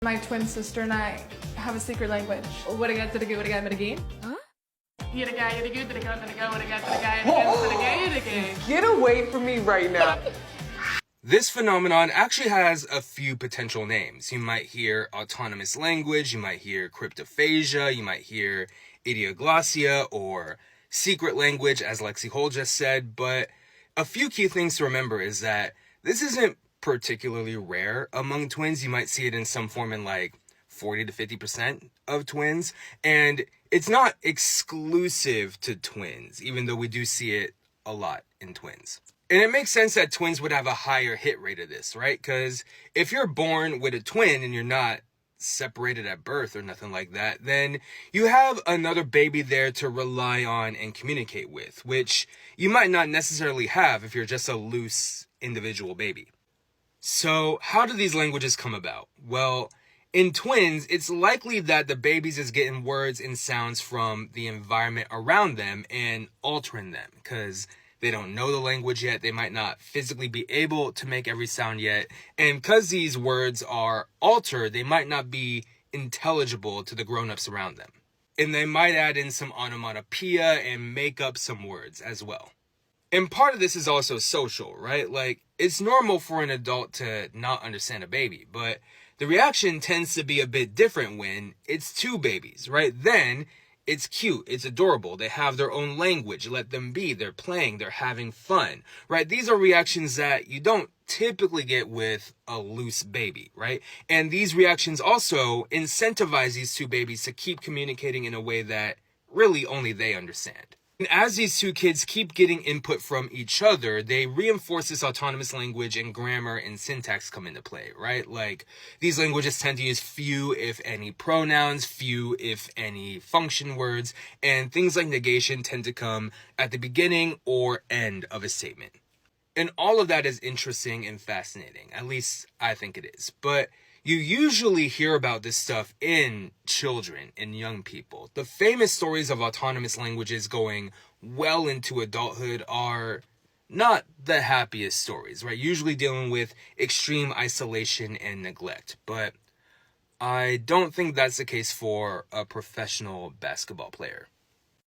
My twin sister and I have a secret language. What I got to the good, what I got to the game? Huh? Get away from me right now. This phenomenon actually has a few potential names. You might hear autonomous language, you might hear cryptophasia, you might hear idioglossia or secret language, as Lexie Hole just said, but a few key things to remember is that this isn't particularly rare among twins. You might see it in some form in like 40 to 50% of twins, and it's not exclusive to twins, even though we do see it a lot in twins. And it makes sense that twins would have a higher hit rate of this, right? Because if you're born with a twin and you're not separated at birth or nothing like that, then you have another baby there to rely on and communicate with, which you might not necessarily have if you're just a loose individual baby. So how do these languages come about? Well, in twins, it's likely that the babies is getting words and sounds from the environment around them and altering them because they don't know the language yet. They might not physically be able to make every sound yet. And because these words are altered, they might not be intelligible to the grown-ups around them. And they might add in some onomatopoeia and make up some words as well. And part of this is also social, right? Like, it's normal for an adult to not understand a baby, but the reaction tends to be a bit different when it's two babies, right? Then it's cute, it's adorable, they have their own language, let them be, they're playing, they're having fun, right? These are reactions that you don't typically get with a loose baby, right? And these reactions also incentivize these two babies to keep communicating in a way that really only they understand. And as these two kids keep getting input from each other, they reinforce this autonomous language, and grammar and syntax come into play, right? Like, these languages tend to use few, if any, pronouns, few, if any, function words, and things like negation tend to come at the beginning or end of a statement. And all of that is interesting and fascinating. At least I think it is. But you usually hear about this stuff in children and young people. The famous stories of autonomous languages going well into adulthood are not the happiest stories, right? Usually dealing with extreme isolation and neglect. But I don't think that's the case for a professional basketball player.